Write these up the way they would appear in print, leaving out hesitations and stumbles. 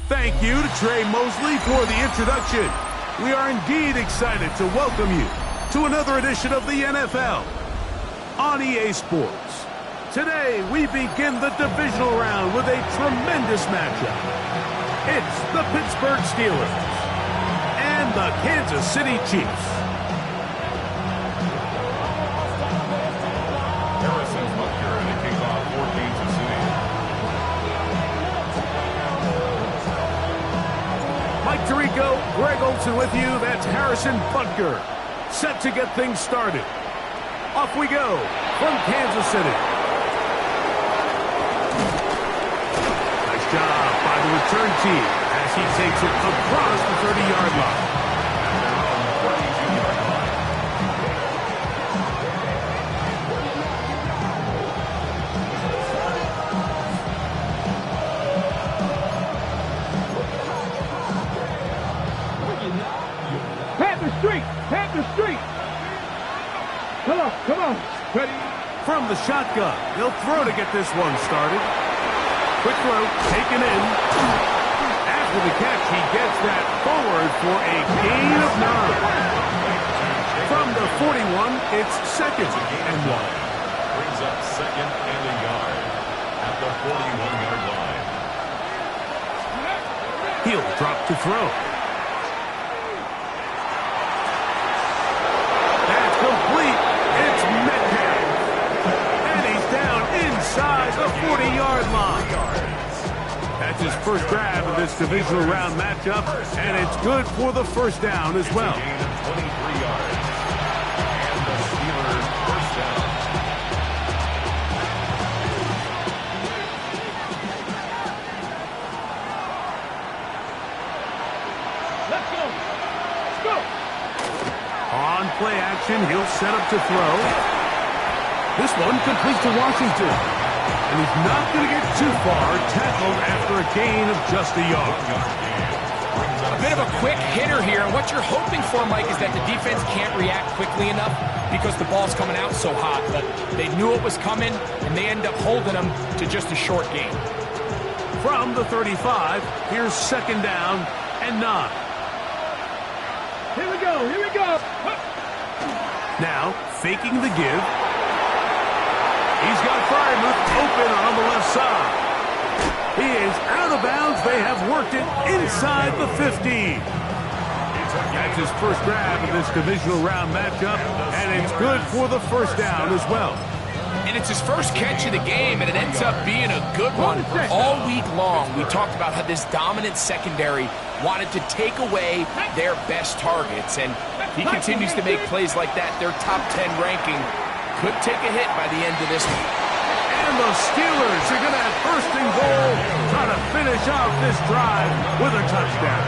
Thank you to Trey Mosley for the introduction. We are indeed excited to welcome you to another edition of the NFL on EA Sports. Today, we begin the divisional round with a tremendous matchup. It's the Pittsburgh Steelers and the Kansas City Chiefs. Harrison Butker to kick off for Kansas City. Mike Tirico, Greg Olsen with you. That's Harrison Butker, set to get things started. Off we go from Kansas City. Nice job by the return team as he takes it across the 30-yard line. Panther Street. Come on. Ready? From the shotgun, he'll throw to get this one started. Quick throw, taken in. After the catch, he gets that forward for a gain of 9. From the 41, it's second and 1. Brings up second and a yard at the 41-yard line. He'll drop to throw. That's complete. It's Metcalf. And he's down inside the 40-yard line. That's his first grab of this divisional round matchup, and it's good for the first down as well. Gain of 23 yards. And the Steelers first down. Let's go. On play action, he'll set up to throw. This one complete to Washington. And he's not going to get too far, tackled after a gain of just a yard. A bit of a quick hitter here, and what you're hoping for, Mike, is that the defense can't react quickly enough because the ball's coming out so hot. But they knew it was coming, and they end up holding them to just a short gain. From the 35, here's second down and 9. Here we go. Now, faking the give. He's got Freiermuth open on the left side. He is out of bounds. They have worked it inside the 15. That's his first grab in this divisional round matchup, and it's good for the first down as well. And it's his first catch of the game, and it ends up being a good one. All week long, we talked about how this dominant secondary wanted to take away their best targets, and he continues to make plays like that. Their top 10 ranking could take a hit by the end of this one. And the Steelers are going to have first and goal, trying to finish off this drive with a touchdown.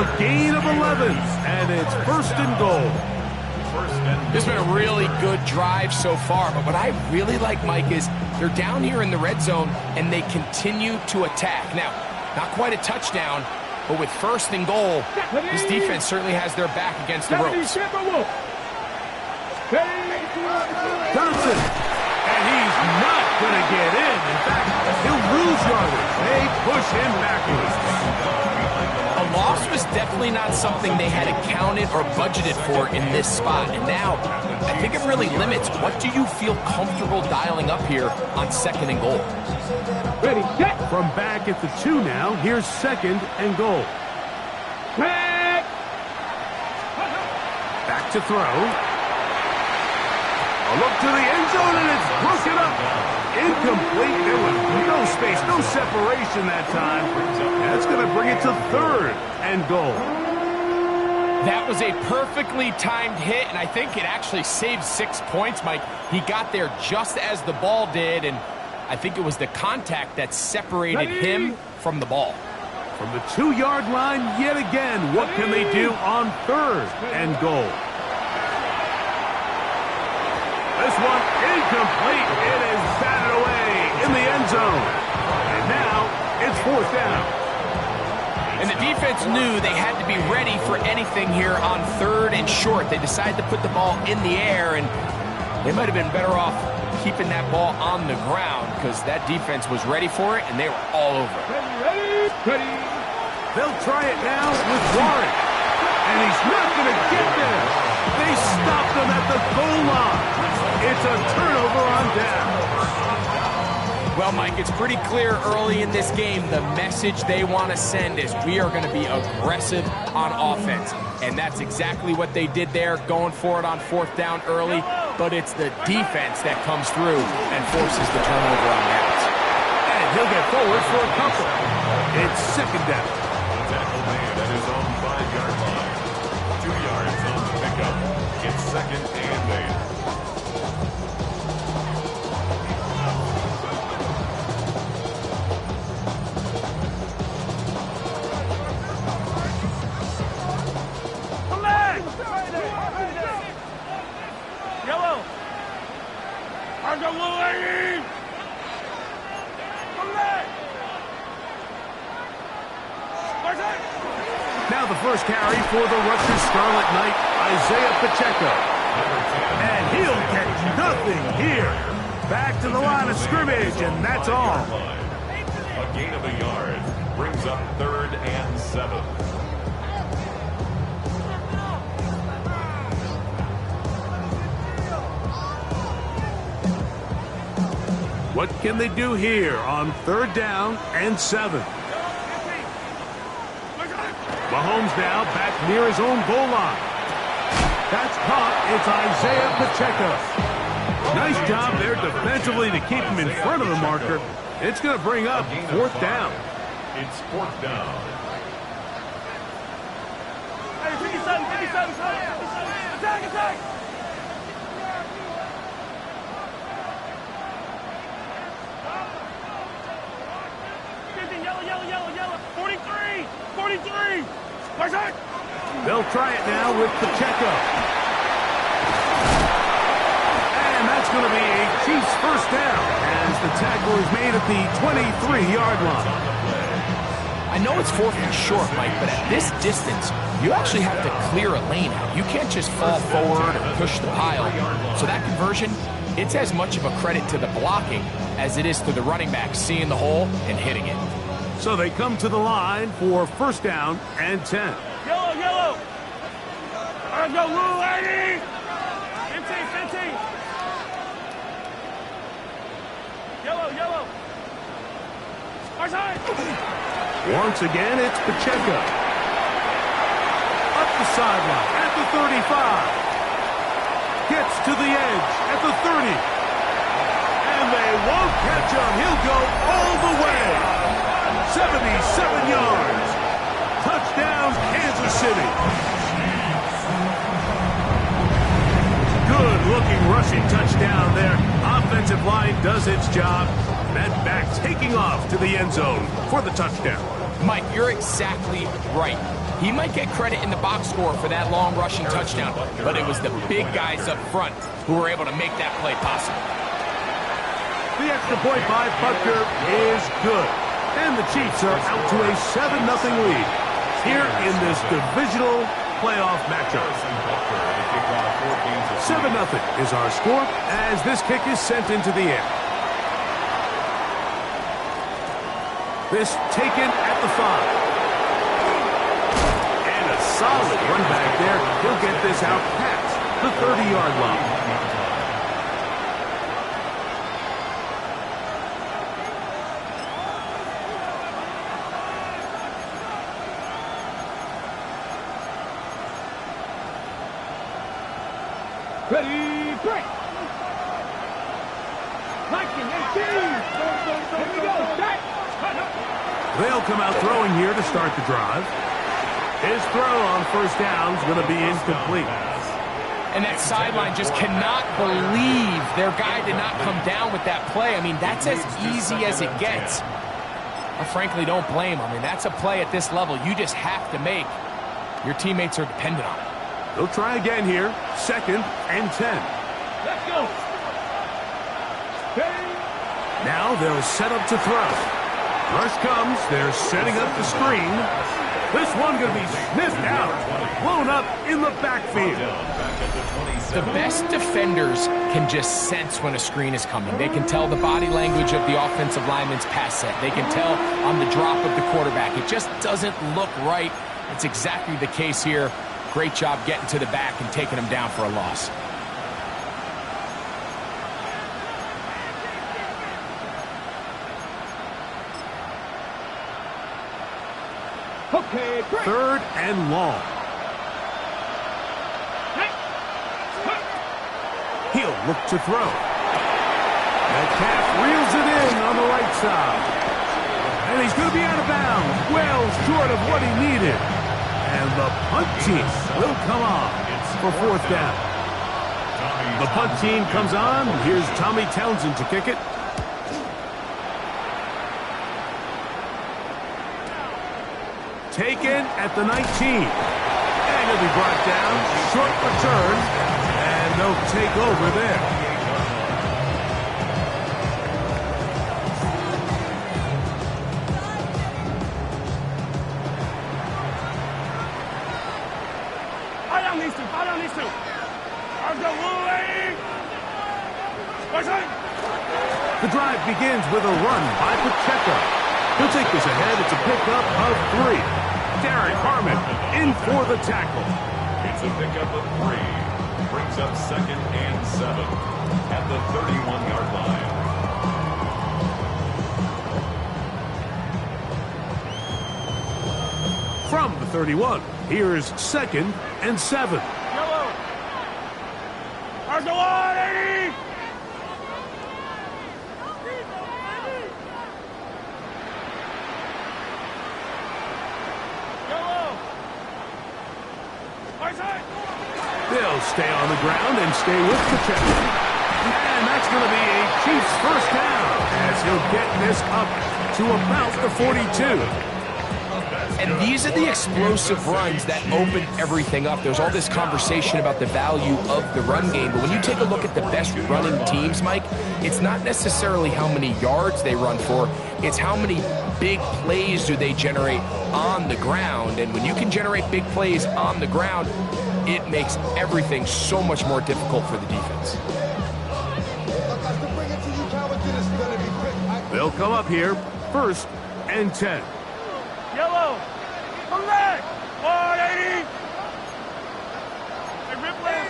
A gain of 11, and it's first and goal. This has been a really good drive so far, but what I really like, Mike, is they're down here in the red zone, and they continue to attack. Now, not quite a touchdown, but with first and goal, this defense certainly has their back against the ropes. Johnson, and he's not going to get in. In fact, he'll lose yardage. They push him backwards. A loss was definitely not something they had accounted or budgeted for in this spot. And now, I think it really limits what do you feel comfortable dialing up here on second and goal. Ready, set. From back at the 2 now, here's second and goal. Back to throw. A look to the end zone, and it's broken up. Incomplete. There was no space, no separation that time. That's going to bring it to third and goal. That was a perfectly timed hit, and I think it actually saved 6 points, Mike. He got there just as the ball did, and I think it was the contact that separated him from the ball. From the 2-yard line yet again, what can they do on third and goal? This one incomplete. It is batted away in the end zone. And now it's fourth down. And the defense knew they had to be ready for anything here on third and short. They decided to put the ball in the air, and they might have been better off keeping that ball on the ground because that defense was ready for it, and they were all over it. Ready. They'll try it now with Warren. And he's not going to get there. They stopped him at the goal line. It's a turnover on down. Well, Mike, it's pretty clear early in this game the message they want to send is we are going to be aggressive on offense. And that's exactly what they did there, going for it on 4th down early. But it's the defense that comes through and forces the turnover on downs. And he'll get forward for a couple. It's 2nd down. Tackle made at his own 5-yard line. 2 yards on the pickup. It's 2nd and 8. Yellow. I got little lady. Now the first carry for the Rutgers Scarlet Knight, Isaiah Pacheco. And he'll catch nothing here. Back to the line of scrimmage, and that's all. A gain of a yard brings up 3rd and 7. What can they do here on 3rd down and 7? Mahomes now back near his own goal line. That's caught. It's Isaiah Pacheco. Nice job there defensively to keep him in front of the marker. It's going to bring up 4th down. It's 4th down. Hey, 57. Attack. Yellow. 43. They'll try it now with Pacheco. And that's going to be a Chiefs 1st down as the tackle is made at the 23-yard line. I know it's 4th and short, Mike, but at this distance, you actually have to clear a lane out. You can't just fall forward or push the pile. So that conversion, it's as much of a credit to the blocking as it is to the running back seeing the hole and hitting it. So they come to the line for 1st down and 10. Yellow. I got little lady. 15. Yellow. Once again, it's Pacheco. Up the sideline at the 35. Gets to the edge at the 30. And they won't catch him. He'll go all the way. 77 yards. Touchdown, Kansas City. Good-looking rushing touchdown there. Offensive line does its job. That back taking off to the end zone for the touchdown. Mike, you're exactly right. He might get credit in the box score for that long rushing touchdown, but it was the big guys up front who were able to make that play possible. The extra point by Butker is good. And the Chiefs are out to a 7-0 lead here in this divisional playoff matchup. 7-0 is our score as this kick is sent into the air. This taken at the 5. And a solid run back there. He'll get this out past the 30-yard line. Ready, break. 19, 18. Here we go. Back. They'll come out throwing here to start the drive. His throw on 1st down is going to be incomplete. And that sideline just cannot believe their guy did not come down with that play. I mean, that's as easy as it gets. I frankly don't blame him. I mean, that's a play at this level you just have to make. Your teammates are dependent on it. They'll try again here. 2nd and 10. Let's go. Now they'll set up to throw. Rush comes. They're setting up the screen. This one going to be sniffed out. Blown up in the backfield. Back at the 27. The best defenders can just sense when a screen is coming. They can tell the body language of the offensive lineman's pass set. They can tell on the drop of the quarterback. It just doesn't look right. It's exactly the case here. Great job getting to the back and taking him down for a loss. Okay, break. 3rd and long. He'll look to throw. Metcalf reels it in on the right side. And he's going to be out of bounds. Well short of what he needed. And the punt team will come on for 4th down. The punt team comes on. Here's Tommy Townsend to kick it. Taken at the 19. And he'll be brought down. Short return. And they'll take over there. The drive begins with a run by Pacheco. He'll take this ahead. It's a pickup of 3. Derek Harmon in for the tackle. It's a pickup of 3. Brings up 2nd and 7 at the 31-yard line. From the 31, here's 2nd and 7. Yellow. Argolani! They'll stay on the ground and stay with Pacheco. And that's going to be a Chiefs 1st down as he'll get this up to about the 42. And these are the explosive runs that open everything up. There's all this conversation about the value of the run game, but when you take a look at the best running teams, Mike, it's not necessarily how many yards they run for, it's how many big plays do they generate on the ground. And when you can generate big plays on the ground, it makes everything so much more difficult for the defense. They'll come up here, 1st and 10. Yellow. Correct. 180. Hey, Ripley.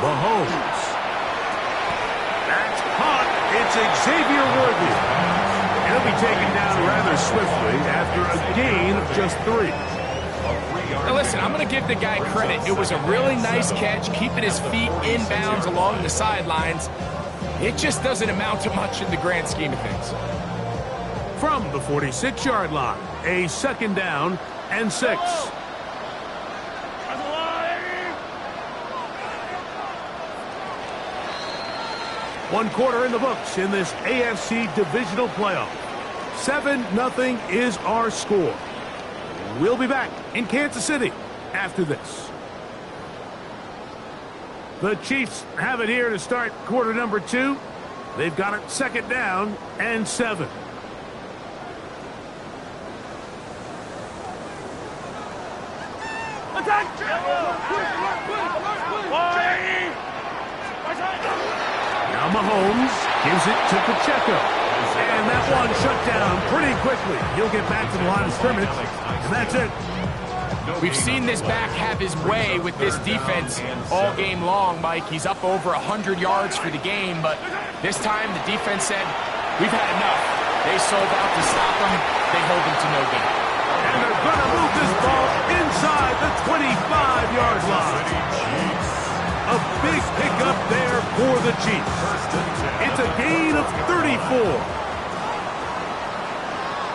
Mahomes. That's caught. It's Xavier Worthy. He'll be taken down rather swiftly after a gain of just 3. Now listen, I'm going to give the guy credit. It was a really nice catch, keeping his feet in bounds along the sidelines. It just doesn't amount to much in the grand scheme of things. From the 46-yard line, a 2nd down and 6. 1 quarter in the books in this AFC divisional playoff. 7-0 is our score. We'll be back in Kansas City after this. The Chiefs have it here to start quarter number 2. They've got it 2nd down and 7. Attack! Now Mahomes gives it to Pacheco. And that one shut down pretty quickly. He'll get back to the line of scrimmage, and that's it. We've seen this back have his way with this defense all game long, Mike. He's up over 100 yards for the game, but this time the defense said, we've had enough. They sold out to stop him. They hold him to no gain. And they're going to move this ball inside the 25-yard line. A big pickup there for the Chiefs. It's a gain of 34.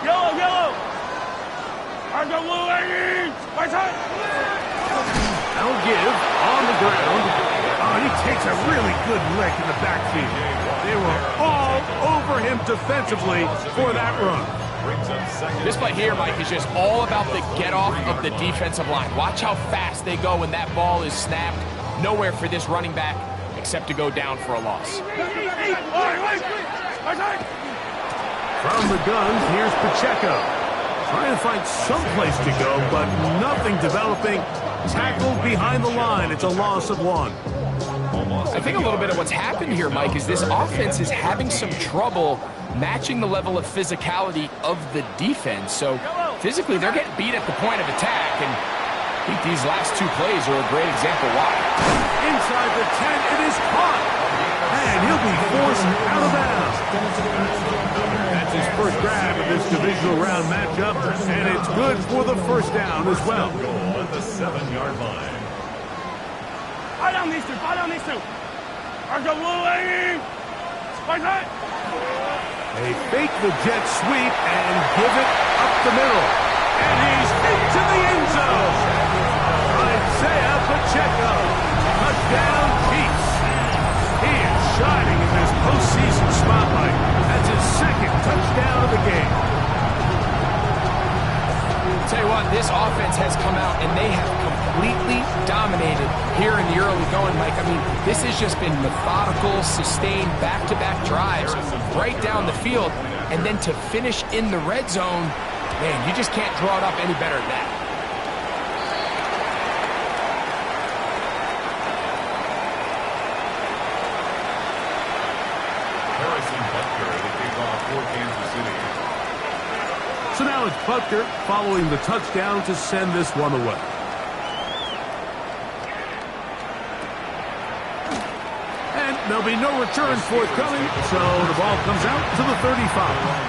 Yellow, yellow. Argolani. That'll give on the ground. Oh, and he takes a really good lick in the backfield. They were all over him defensively for that run. This play here, Mike, is just all about the get-off of the defensive line. Watch how fast they go when that ball is snapped. Nowhere for this running back except to go down for a loss. From the guns, here's Pacheco. Trying to find some place to go, but nothing developing. Tackled behind the line. It's a loss of 1. I think a little bit of what's happened here, Mike, is this offense is having some trouble matching the level of physicality of the defense. So physically, they're getting beat at the point of attack, and I think these last 2 plays are a great example why. Inside the 10, it is caught. And he'll be forced out of bounds. That's his first grab of this divisional round matchup, and it's good for the first down as well. Goal at the 7-yard line. Ball down these two. Ball down these two. Argo Wu. Spike that. They fake the jet sweep and give it up the middle. And he's into the end zone. Isaiah Pacheco. Touchdown, Chiefs. He is shining in this postseason spotlight. That's his second touchdown of the game. Tell you what, this offense has come out and they have completely dominated here in the early going, Mike. I mean, this has just been methodical, sustained, back-to-back drives right down the field. And then to finish in the red zone, man, you just can't draw it up any better than that. Harrison Butker to kick off for Kansas City. So now it's Butker following the touchdown to send this one away. And there'll be no return forthcoming, so the ball comes out to the 35.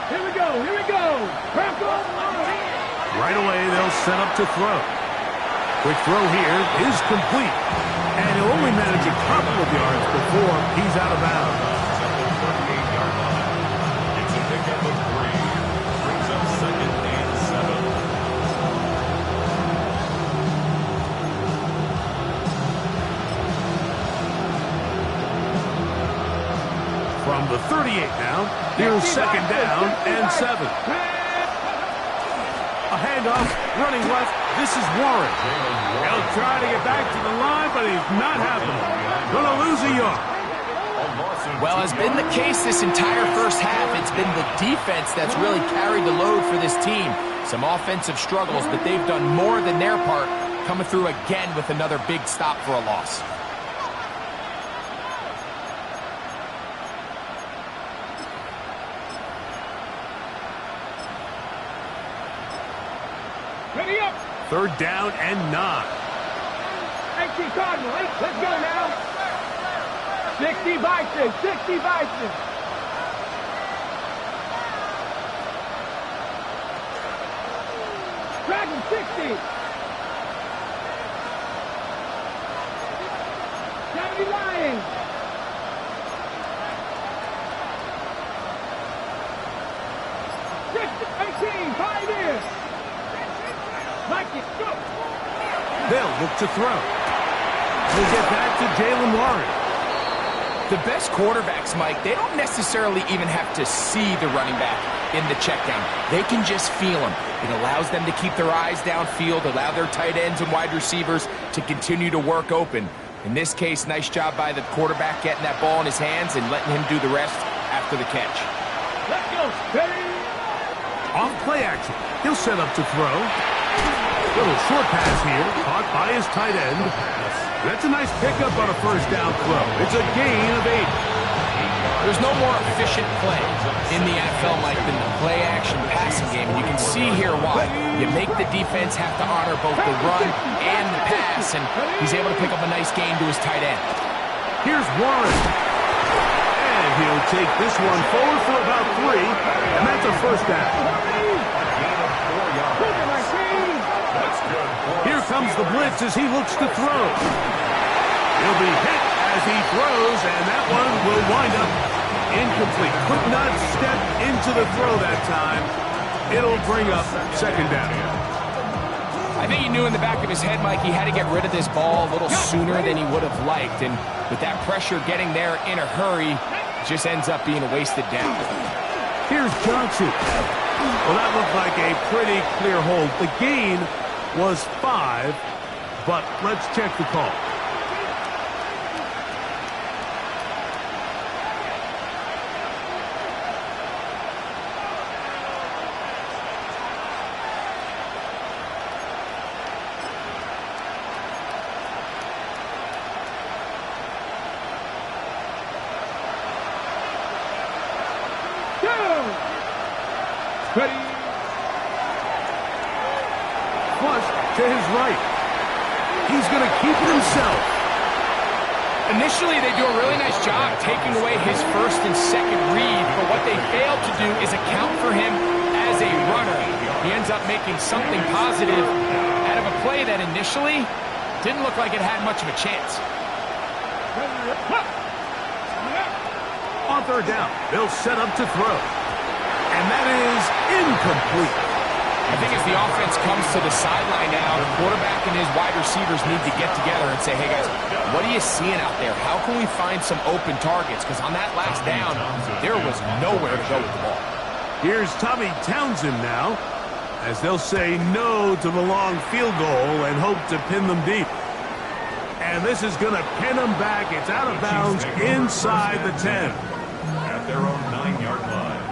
Here we go. Right away, they'll set up to throw. Quick throw here is complete. And he'll only manage a couple of yards before he's out of bounds. It's a pickup of 3. Brings up 2nd and 7. From the 38 now, here's 2nd down and 7. A handoff, running left. This is Warren. He'll try to get back to the line, but he's not happening. Gonna lose a yard. Well, has been the case this entire first half. It's been the defense that's really carried the load for this team. Some offensive struggles, but they've done more than their part, coming through again with another big stop for a loss. Ready up. 3rd down and 9. 18 Cardinal. Let's go now. 60 Bison. 60 Bison. Dragon 60. 70 Lions. 18 Pioneers. They'll look to throw. We'll get back to Jaylen Warren. The best quarterbacks, Mike, they don't necessarily even have to see the running back in the check down. They can just feel him. It allows them to keep their eyes downfield, allow their tight ends and wide receivers to continue to work open. In this case, nice job by the quarterback getting that ball in his hands and letting him do the rest after the catch. Let's go. Ready. Off play action. He'll set up to throw. Little short pass here, caught by his tight end. That's a nice pickup on a first down throw. It's a gain of 8. There's no more efficient play in the NFL, Mike, than the play-action passing game. And you can see here why. You make the defense have to honor both the run and the pass, and he's able to pick up a nice gain to his tight end. Here's Warren. And he'll take this one forward for about 3, and that's a first down. Here comes the blitz as he looks to throw. He'll be hit as he throws, and that one will wind up incomplete. Could not step into the throw that time. It'll bring up 2nd down. I think he knew in the back of his head, Mike, he had to get rid of this ball a little sooner than he would have liked. And with that pressure getting there in a hurry, it just ends up being a wasted down. Here's Johnson. Well, that looked like a pretty clear hold. The gain was 5, but let's check the call. Ready. Flush to his right. He's going to keep it himself. Initially, they do a really nice job taking away his first and second read, but what they failed to do is account for him as a runner. He ends up making something positive out of a play that initially didn't look like it had much of a chance. On third down, they'll set up to throw. And that is incomplete. I think as the offense comes to the sideline now, the quarterback and his wide receivers need to get together and say, hey guys, what are you seeing out there? How can we find some open targets? Because on that last down, there was nowhere to go with the ball. Here's Tommy Townsend now, as they'll say no to the long field goal and hope to pin them deep. And this is going to pin them back. It's out of bounds inside the 10. At their own 9-yard line.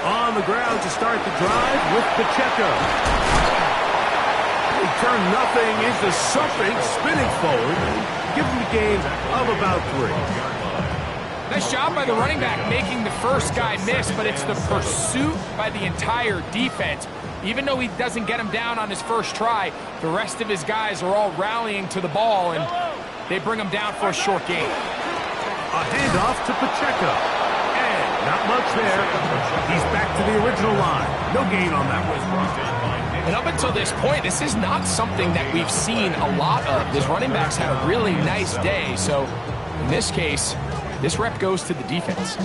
On the ground to start the drive with Pacheco. He turned nothing into something, spinning forward. Give him a gain of about 3. Nice job by the running back making the first guy miss, but it's the pursuit by the entire defense. Even though he doesn't get him down on his first try, the rest of his guys are all rallying to the ball, and they bring him down for a short gain. A handoff to Pacheco. And not much there. He's back to the original line. No gain on that one. And up until this point, this is not something that we've seen a lot of. This running back's had a really nice day, so in this case, this rep goes to the defense.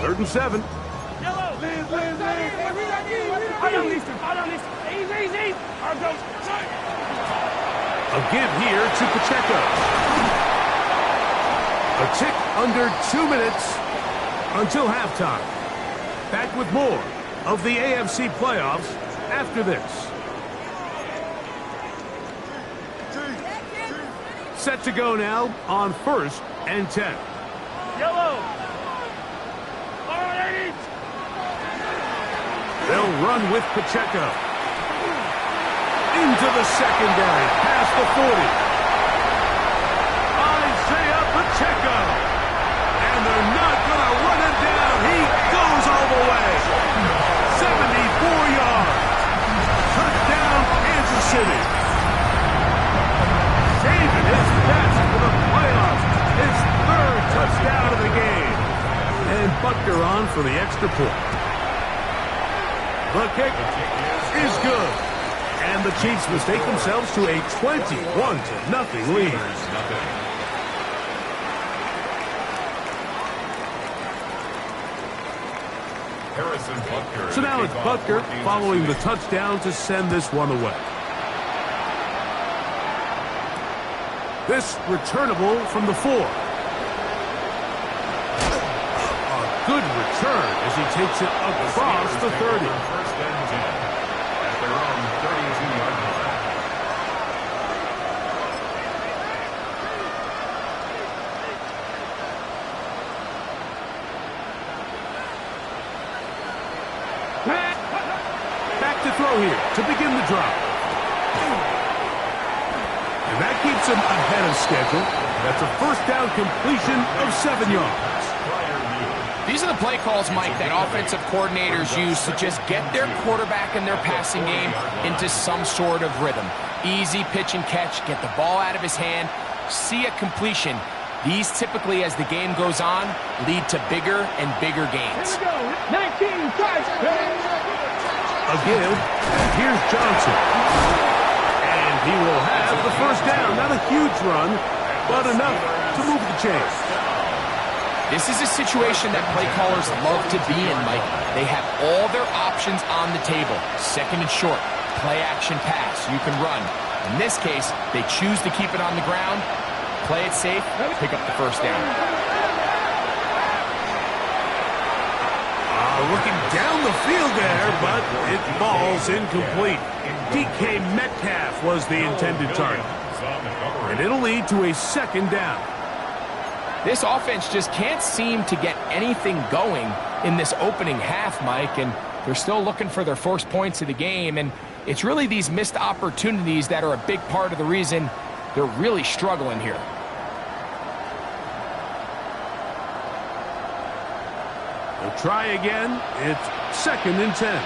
3rd and 7. A give here to Pacheco. A tick under 2 minutes until halftime. Back with more of the AFC playoffs after this. Set to go now on 1st and 10. Yellow. They'll run with Pacheco. Into the secondary, past the 40. Isaiah Pacheco. And they're not going to run him down. He goes all the way. 74 yards. Touchdown, Kansas City. Saving his best for the playoffs. His 3rd touchdown of the game. And Butker on for the extra point. The kick is good. And the Chiefs mistake themselves to a 21-0 lead. So now it's Butker following the touchdown to send this one away. This returnable from the 4. A good return as he takes it across the 30. Back to throw here to begin the drive. And that keeps him ahead of schedule. That's a 1st down completion of 7 yards. These are the play calls, Mike, that offensive coordinators use to just get their quarterback and their passing game into some sort of rhythm. Easy pitch and catch, get the ball out of his hand, see a completion. These typically, as the game goes on, lead to bigger and bigger gains. Here we go. 19 tries. A give. Here's Johnson. And he will have the 1st down. Not a huge run, but enough to move the chains. This is a situation that play callers love to be in, Mike. They have all their options on the table. Second and short, play action pass, you can run. In this case, they choose to keep it on the ground, play it safe, pick up the first down. Looking down the field there, but it falls incomplete. DK Metcalf was the intended target. And it'll lead to a second down. This offense just can't seem to get anything going in this opening half, Mike, and they're still looking for their first points of the game, and it's really these missed opportunities that are a big part of the reason they're really struggling here. They'll try again. It's second and 10.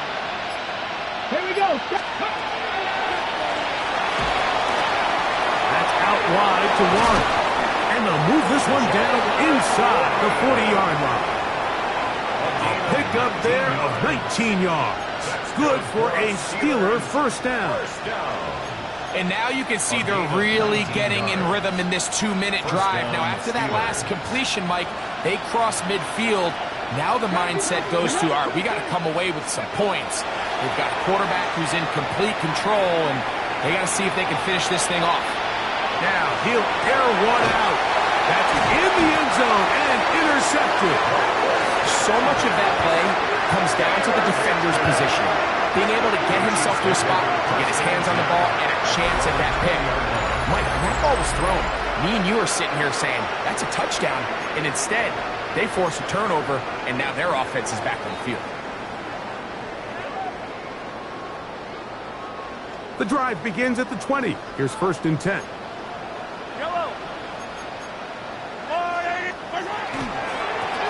Here we go. That's out wide to Warren. And they'll move this one down inside the 40-yard line. A pickup there of 19 yards. Good for a Steeler first down. And now you can see they're really getting in rhythm in this 2-minute drive. Now, after that last completion, Mike, they cross midfield. Now the mindset goes to, all right, we got to come away with some points. They've got a quarterback who's in complete control, and they got to see if they can finish this thing off. Now he'll air one out. That's in the end zone and intercepted. So much of that play comes down to the defender's position. Being able to get himself to a spot, to get his hands on the ball, and a chance at that pick. Mike, when that ball was thrown, me and you are sitting here saying, that's a touchdown. And instead, they force a turnover, and now their offense is back on the field. The drive begins at the 20. Here's first and 10.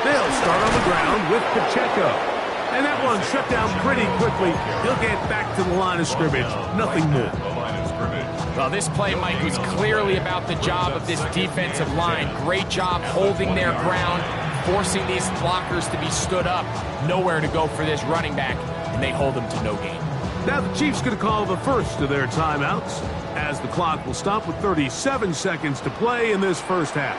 They'll start on the ground with Pacheco. And that one shut down pretty quickly. He'll get back to the line of scrimmage. Nothing more. Well, this play, Mike, was clearly about the job of this defensive line. Great job holding their ground, forcing these blockers to be stood up. Nowhere to go for this running back, and they hold them to no gain. Now the Chiefs going to call the first of their timeouts, as the clock will stop with 37 seconds to play in this first half.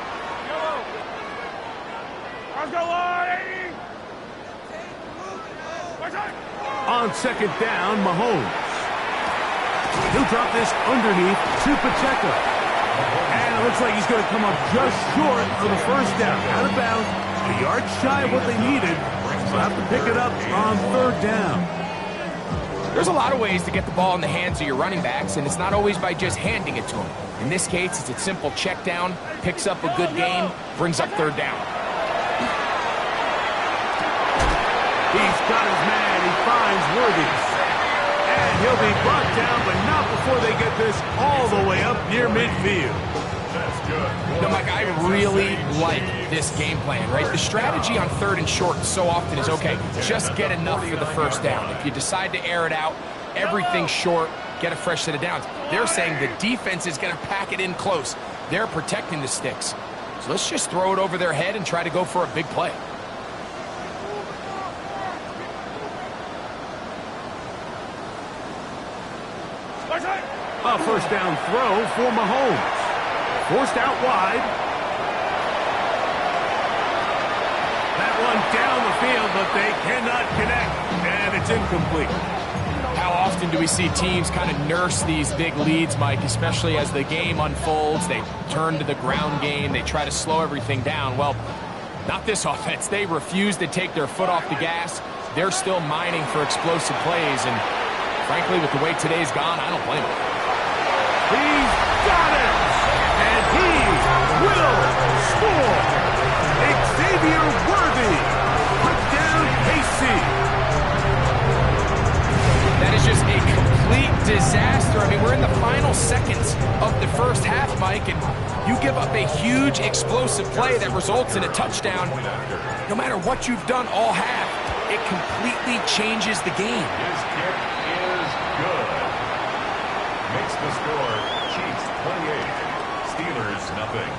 On second down, Mahomes. He'll drop this underneath to Pacheco. And it looks like he's going to come up just short of the first down. Out of bounds, a yard shy of what they needed. They'll have to pick it up on third down. There's a lot of ways to get the ball in the hands of your running backs, and it's not always by just handing it to them. In this case, it's a simple check down, picks up a good gain, brings up third down. He's got his man. He finds Worthy. And he'll be brought down, but not before they get this all the way up near midfield. That's good. No, Mike, I really like this game plan, right? The strategy on third and short so often is, okay, just get enough for the first down. If you decide to air it out, everything short, get a fresh set of downs. They're saying the defense is going to pack it in close. They're protecting the sticks. So let's just throw it over their head and try to go for a big play. A first down throw for Mahomes. Forced out wide. That one down the field, but they cannot connect, and it's incomplete. How often do we see teams kind of nurse these big leads, Mike, especially as the game unfolds? They turn to the ground game. They try to slow everything down. Well, not this offense. They refuse to take their foot off the gas. They're still mining for explosive plays, and frankly, with the way today's gone, I don't blame them. He's got it! And he will score! Xavier Worthy! Touchdown, KC! That is just a complete disaster. I mean, we're in the final seconds of the first half, Mike, and you give up a huge explosive play that results in a touchdown. No matter what you've done all half, it completely changes the game. His kick is good. Makes the score Chiefs 28, Steelers nothing.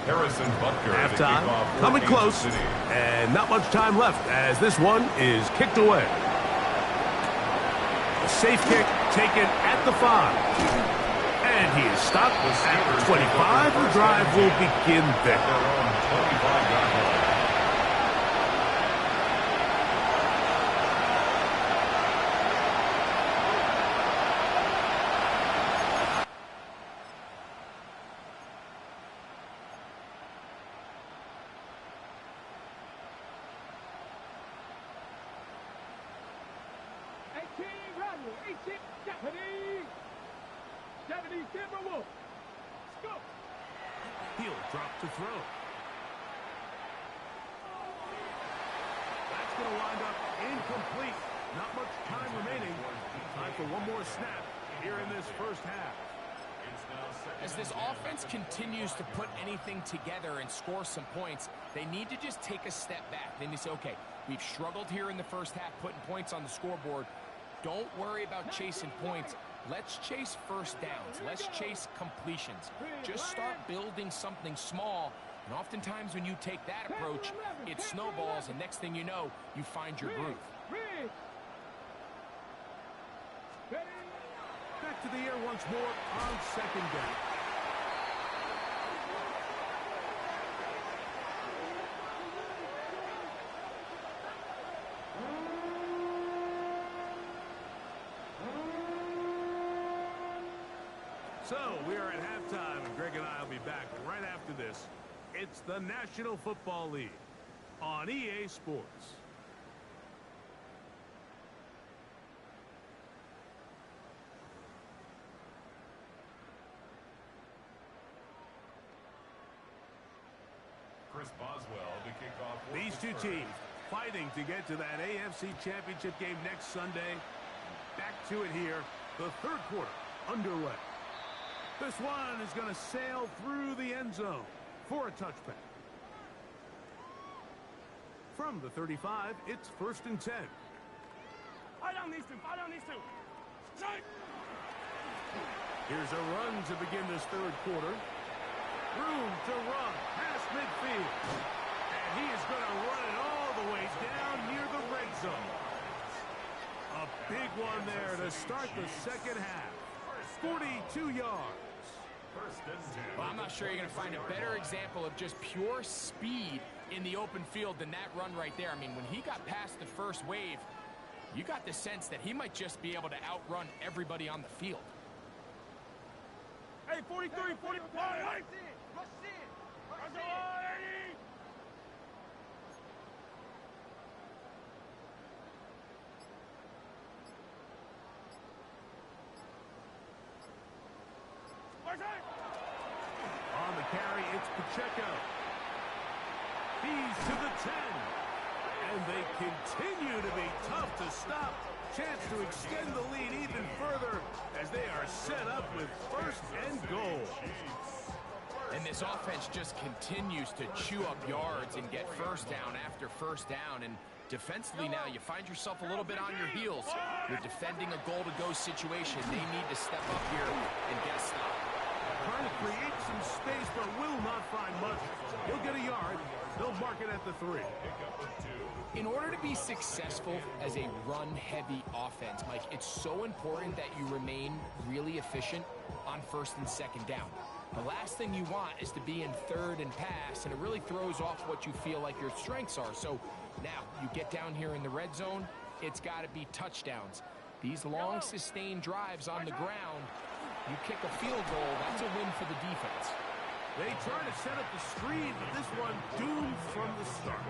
Harrison Butker. Halftime, coming close, and not much time left as this one is kicked away. A safe kick taken at the 5. And he is stopped at the 25. The drive will begin there. Their own 25-yard line. He'll drop to throw. That's going to wind up incomplete. Not much time remaining. Time for one more snap here in this first half. As this offense continues to put anything together and score some points, they need to just take a step back. Then they say, okay, we've struggled here in the first half putting points on the scoreboard. Don't worry about chasing points. Let's chase first downs. Let's chase completions. Just start building something small. And oftentimes when you take that approach, it snowballs, and next thing you know, you find your groove. Back to the air once more on second down. So, we are at halftime, and Greg and I will be back right after this. It's the National Football League on EA Sports. Chris Boswell to kick off. These two teams fighting to get to that AFC Championship game next Sunday. Back to it here, the third quarter underway. This one is going to sail through the end zone for a touchback. From the 35, it's 1st and 10. Here's a run to begin this third quarter. Room to run past midfield. And he is going to run it all the way down near the red zone. A big one there to start the second half. 42 yards. Well, I'm not sure you're going to find a better example of just pure speed in the open field than that run right there. I mean, when he got past the first wave, you got the sense that he might just be able to outrun everybody on the field. Hey, 43, 45. On the carry, it's Pacheco. He's to the 10. And they continue to be tough to stop. Chance to extend the lead even further as they are set up with 1st and goal. And this offense just continues to chew up yards and get first down after first down. And defensively now, you find yourself a little bit on your heels. You're defending a goal-to-go situation. They need to step up here and get a stop. Trying to create some space, but will not find much. He'll get a yard. They'll mark it at the 3. In order to be successful as a run-heavy offense, Mike, it's so important that you remain really efficient on 1st and 2nd down. The last thing you want is to be in 3rd and pass, and it really throws off what you feel like your strengths are. So now you get down here in the red zone, it's got to be touchdowns. These long, sustained drives on the ground, you kick a field goal, that's a win for the defense. They try to set up the screen, but this one doomed from the start.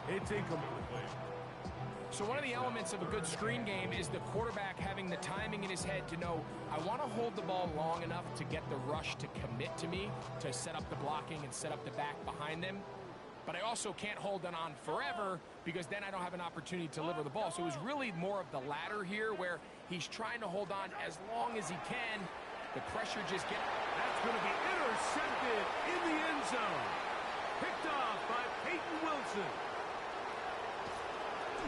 It's incomplete. So one of the elements of a good screen game is the quarterback having the timing in his head to know, I want to hold the ball long enough to get the rush to commit to me, to set up the blocking and set up the back behind them. But I also can't hold it on forever because then I don't have an opportunity to deliver the ball. So it was really more of the latter here where he's trying to hold on as long as he can. The pressure just gets... That's going to be intercepted in the end zone. Picked off by Peyton Wilson.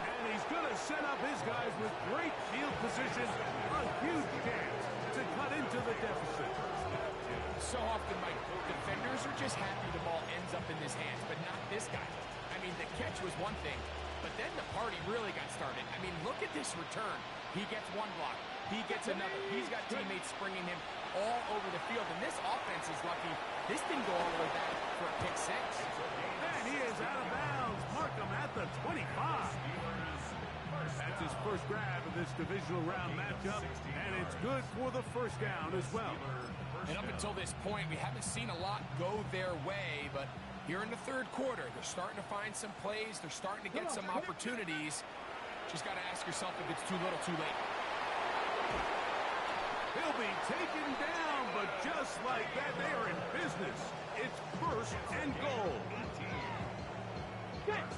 And he's going to set up his guys with great field position. A huge chance to cut into the deficit. So often, Mike, defenders are just happy the ball ends up in his hands, but not this guy. I mean, the catch was one thing, but then the party really got started. I mean, look at this return. He gets one block. He gets another. He's got teammates springing him all over the field. And this offense is lucky. This didn't go all the way back for a pick 6. And he is out of bounds. Markham at the 25. That's his first grab of this divisional round matchup, and it's good for the first down as well. And up until this point, we haven't seen a lot go their way, but here in the third quarter, they're starting to find some plays. They're starting to get some opportunities. Just got to ask yourself if it's too little, too late. He'll be taken down, but just like that, they are in business. It's first and goal. Let's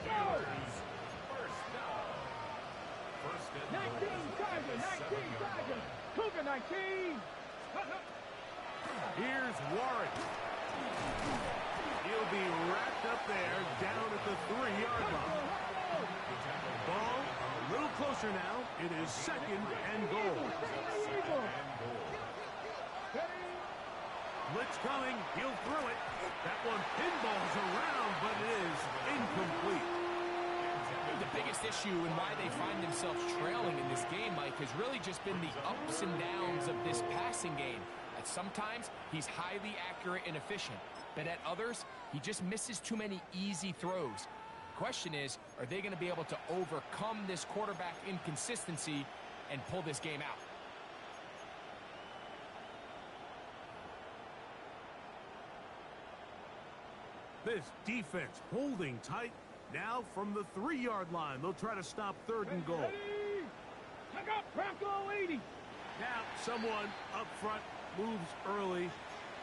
go! 19 Tigers, 19 Tigers, Cougar 19. Here's Warren. He'll be wrapped up there down at the 3-yard line. Ball a little closer now. It is second and goal. Blitz coming. He'll throw it. That one pinballs around, but it is incomplete. The biggest issue and why they find themselves trailing in this game, Mike, has really just been the ups and downs of this passing game. At sometimes, he's highly accurate and efficient, but at others, he just misses too many easy throws. The question is, are they going to be able to overcome this quarterback inconsistency and pull this game out? This defense holding tight. Now from the 3-yard line, they'll try to stop third and goal. Check out Bronco 80. Now someone up front moves early.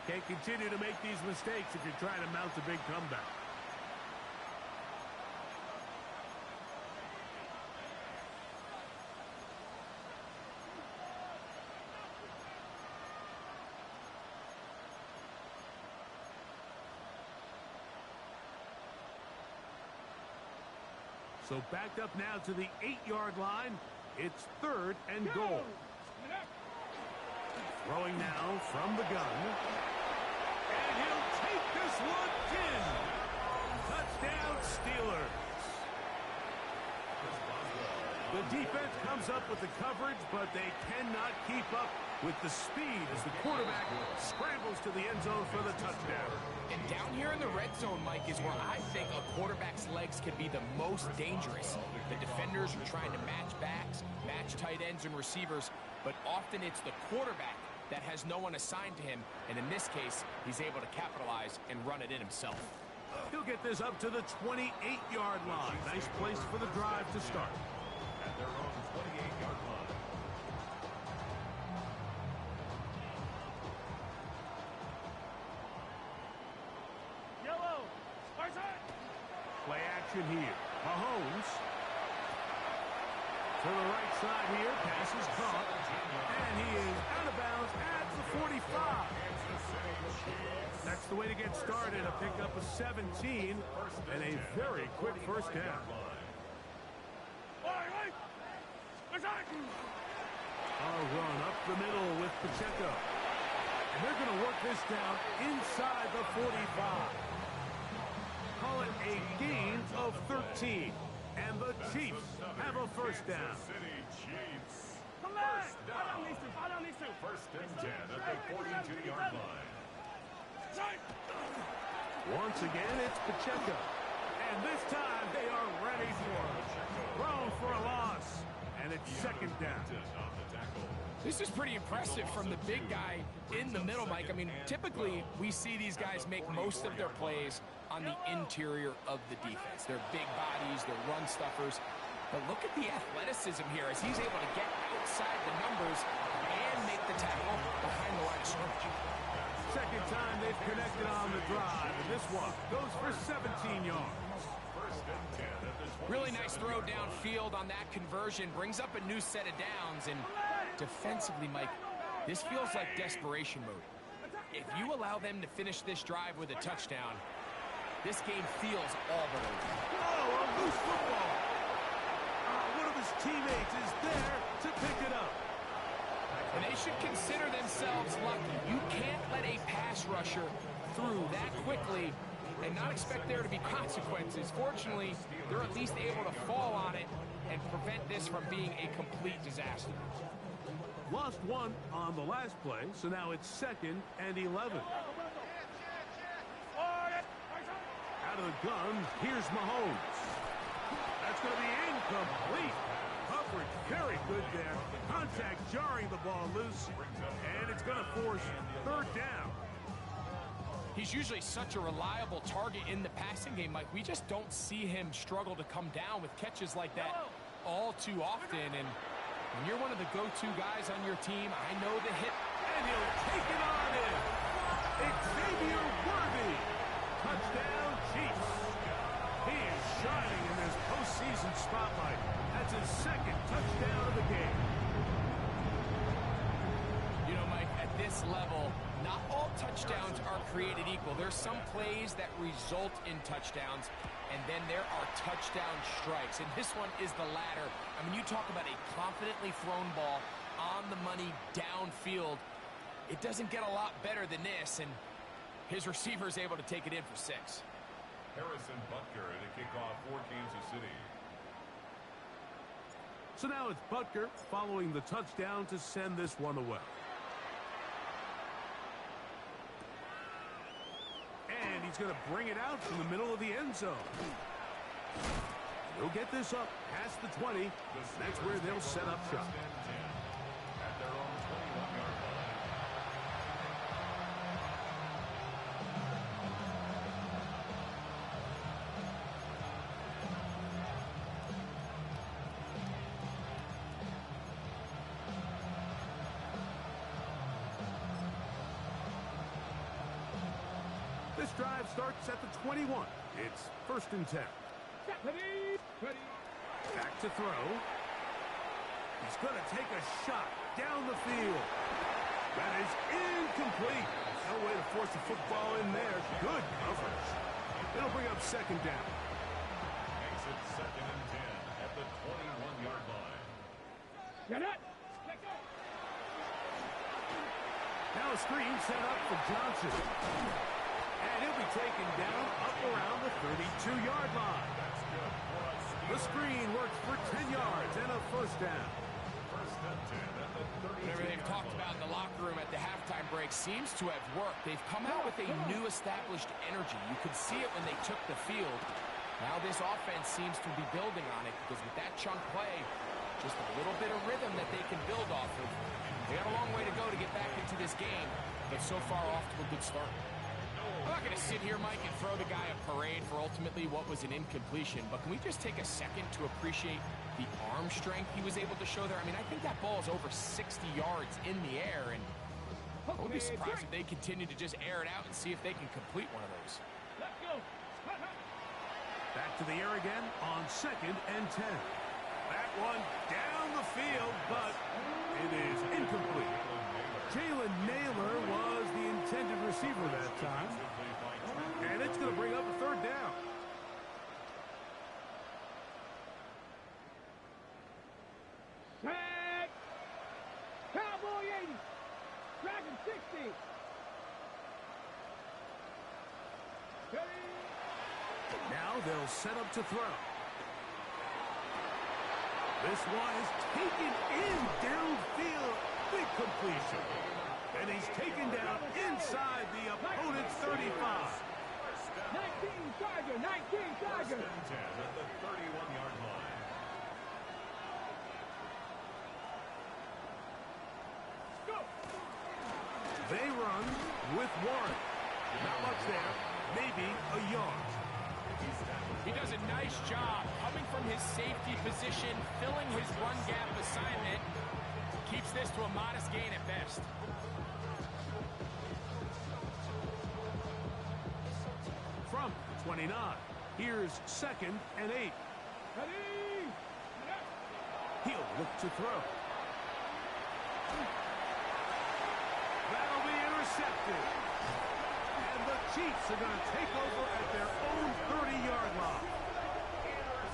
Can't continue to make these mistakes if you're trying to mount a big comeback. So backed up now to the 8-yard line. It's third and goal. Throwing now from the gun. And he'll take this one in. Touchdown, Steelers. The defense comes up with the coverage, but they cannot keep up with the speed as the quarterback scrambles to the end zone for the touchdown. And down here in the red zone, Mike, is where I think a quarterback's legs can be the most dangerous. The defenders are trying to match backs, match tight ends and receivers, but often it's the quarterback that has no one assigned to him, and in this case, he's able to capitalize and run it in himself. He'll get this up to the 28-yard line. Nice place for the drive to start. At their own 28-yard line. Yellow, Spartan. Play action here. Mahomes. To the right side here. Pass is caught. And he is out of bounds at the 45. That's the way to get started. A pickup of 17 and a very quick first down. A run up the middle with Pacheco. And they're going to work this down inside the 45. Call it a gain of 13. And the Chiefs have a first down. Come back! Fall on these two. First and 10 at the 42-yard line. Once again, it's Pacheco. And this time they are ready for it. Thrown for a loss. And it's second down. This is pretty impressive from the big guy in the middle, Mike. I mean, typically we see these guys make most of their plays on the interior of the defense. They're big bodies, they're run stuffers. But look at the athleticism here as he's able to get outside the numbers and make the tackle behind the line of scrimmage. Second time they've connected on the drive, and this one goes for 17 yards. Really nice throw downfield on that conversion. Brings up a new set of downs. And defensively, Mike, this feels like desperation mode. If you allow them to finish this drive with a touchdown, this game feels all but over. Oh, a loose football. One of his teammates is there to pick it up. And they should consider themselves lucky. You can't let a pass rusher through that quickly and not expect there to be consequences. Fortunately, they're at least able to fall on it and prevent this from being a complete disaster. Lost one on the last play, so now it's 2nd and 11. Out of the gun, here's Mahomes. That's going to be incomplete. Coverage very good there. Contact jarring the ball loose, and it's going to force 3rd down. He's usually such a reliable target in the passing game, Mike. We just don't see him struggle to come down with catches like that all too often. And when you're one of the go-to guys on your team, I know the hit. And he'll take it on in. Xavier Worthy. Touchdown, Chiefs. He is shining in this postseason spotlight. That's his 2nd touchdown of the game. You know, Mike, at this level, not all touchdowns are created equal. There's some plays that result in touchdowns, and then there are touchdown strikes. And this one is the latter. I mean, you talk about a confidently thrown ball on the money downfield. It doesn't get a lot better than this, and his receiver is able to take it in for 6. Harrison Butker to kick off for Kansas City. So now it's Butker following the touchdown to send this one away. And he's going to bring it out from the middle of the end zone. He'll get this up past the 20. That's where they'll set up shop. At their own 21-yard line. This drive starts at the 21. It's 1st and 10. Back to throw. He's going to take a shot down the field. That is incomplete. No way to force the football in there. Good coverage. It'll bring up 2nd down. Makes it 2nd and 10 at the 21-yard line. Now a screen set up for Johnson. And he'll be taken down up around the 32-yard line. That's good for a steal. The screen works for 10 yards and a 1st down. 1st and 10 at the 32-yard Whatever they've talked line. about in the locker room at the halftime break seems to have worked. They've come out with a new established energy. You could see it when they took the field. Now this offense seems to be building on it because with that chunk play, just a little bit of rhythm that they can build off of. They got a long way to go to get back into this game, but so far off to a good start. I'm not going to sit here, Mike, and throw the guy a parade for ultimately what was an incompletion, but can we just take a second to appreciate the arm strength he was able to show there? I mean, I think that ball is over 60 yards in the air, and I would be surprised if they continue to just air it out and see if they can complete one of those. Let's go. Back to the air again on 2nd and 10. That one down the field, but it is incomplete. Jalen Naylor was the intended receiver that time. And it's going to bring up a 3rd down. Tag. Cowboy 80. Dragon 60. Now they'll set up to throw. This one is taken in downfield. Big completion. And he's taken down inside the opponent's 35. 19 Tiger. 19 First Tiger. and 10 at the 31-yard line. Go. They run with Warren. Not much there. Maybe a yard. He does a nice job coming from his safety position, filling his run gap assignment. Keeps this to a modest gain at best. From the 29, here's 2nd and 8. Ready. He'll look to throw. That'll be intercepted. And the Chiefs are going to take over at their own 30-yard line.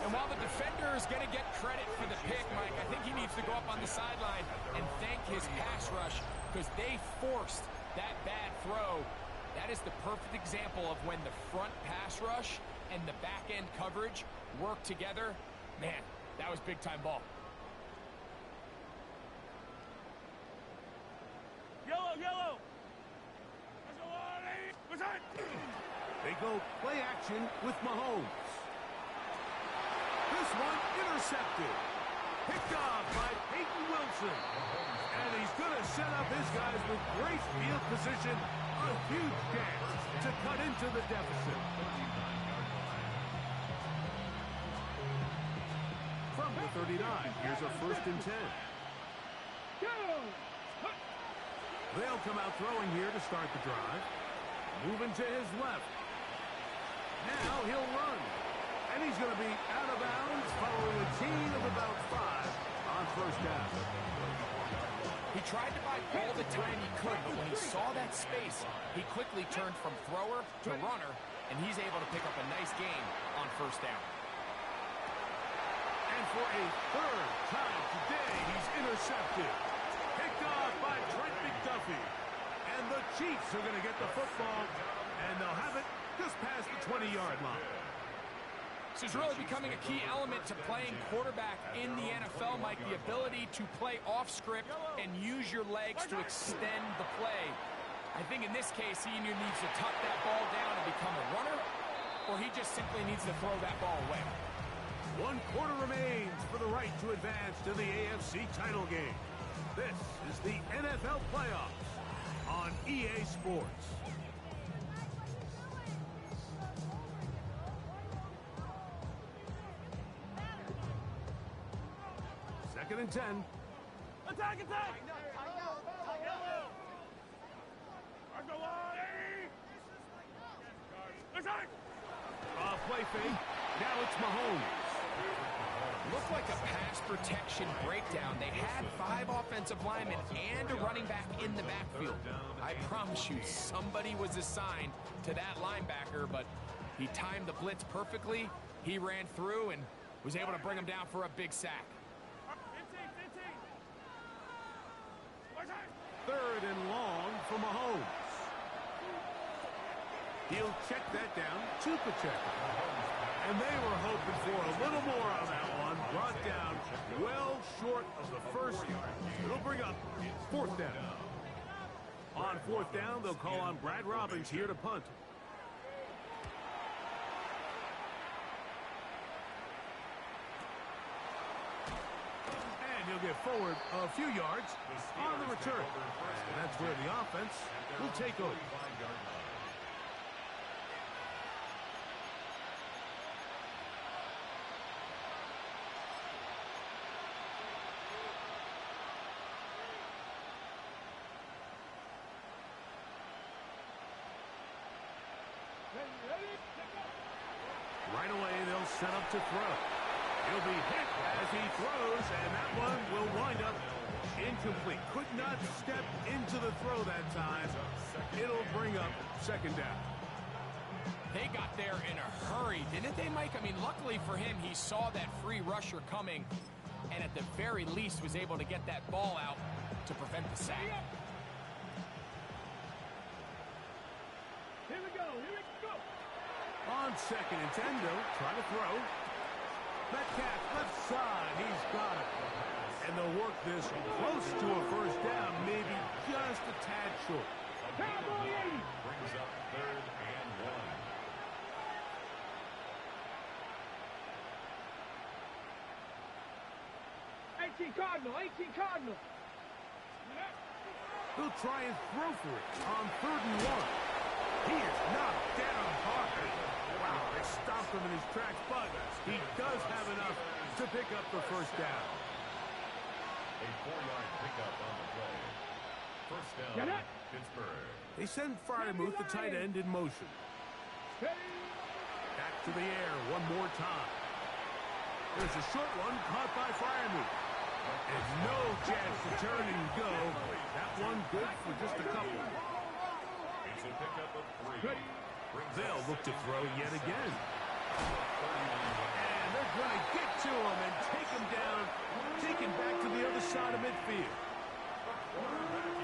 And while the defender is going to get credit for the pick, Mike, I think he needs to go up on the sideline and thank his pass rush because they forced that bad throw That is the perfect example of when the front pass rush and the back end coverage work together. Man, that was big-time ball. Yellow, yellow. They go play action with Mahomes. This one intercepted. Picked off by Peyton Wilson. And he's going to set up his guys with great field position. A huge chance to cut into the deficit. From the 39, here's a 1st and 10. They'll come out throwing here to start the drive. Moving to his left. Now he'll run. And he's going to be out of bounds following a gain of about 5 on 1st down. He tried to buy all the time he could, but when he saw that space, he quickly turned from thrower to runner, and he's able to pick up a nice gain on 1st down. And for a 3rd time today, he's intercepted. Picked off by Trent McDuffie. And the Chiefs are going to get the football, and they'll have it just past the 20-yard line. This is really becoming a key element to playing quarterback in the NFL, Mike, the ability to play off script and use your legs to extend the play. I think in this case, he either needs to tuck that ball down and become a runner, or he just simply needs to throw that ball away. 1 quarter remains for the right to advance to the AFC title game. This is the NFL playoffs on EA Sports. Second and 10. Attack, attack! Attack! Play fake. Now it's Mahomes. Looked like a pass protection breakdown. They had 5 offensive linemen and a running back in the backfield. I promise you, somebody was assigned to that linebacker, but he timed the blitz perfectly. He ran through and was able to bring him down for a big sack. 3rd and long for Mahomes. He'll check that down to Pacheco. And they were hoping for a little more on that one. Brought down well short of the 1st. It'll bring up 4th down. On 4th down, they'll call on Brad Robbins here to punt. And he'll get forward a few yards on the return. And that's where the offense will take over. Right away, they'll set up to throw. He'll be hit as he throws, and that one will wind up incomplete. Could not step into the throw that time. It'll bring up 2nd down. They got there in a hurry, didn't they, Mike? I mean, luckily for him, he saw that free rusher coming, and at the very least was able to get that ball out to prevent the sack. Here we go, here we go. On 2nd and 10, they'll try to throw. Metcalf left side, he's got it. And they'll work this close to a 1st down, maybe just a tad short. Brings up 3rd and 1. 18 Cardinal. He'll try and throw for it on 3rd and 1. He is knocked down hard. Wow, they stopped him in his tracks, but he does have enough to pick up the 1st down. A 4-yard pickup on the play. 1st down, Pittsburgh. They send Freiermuth, the tight end, in motion. Back to the air one more time. There's a short one caught by Freiermuth. And no chance to turn and go. That one good for just a couple. It's a pickup of 3. They'll look to throw yet again. And they're going to get to him and take him down, take him back to the other side of midfield.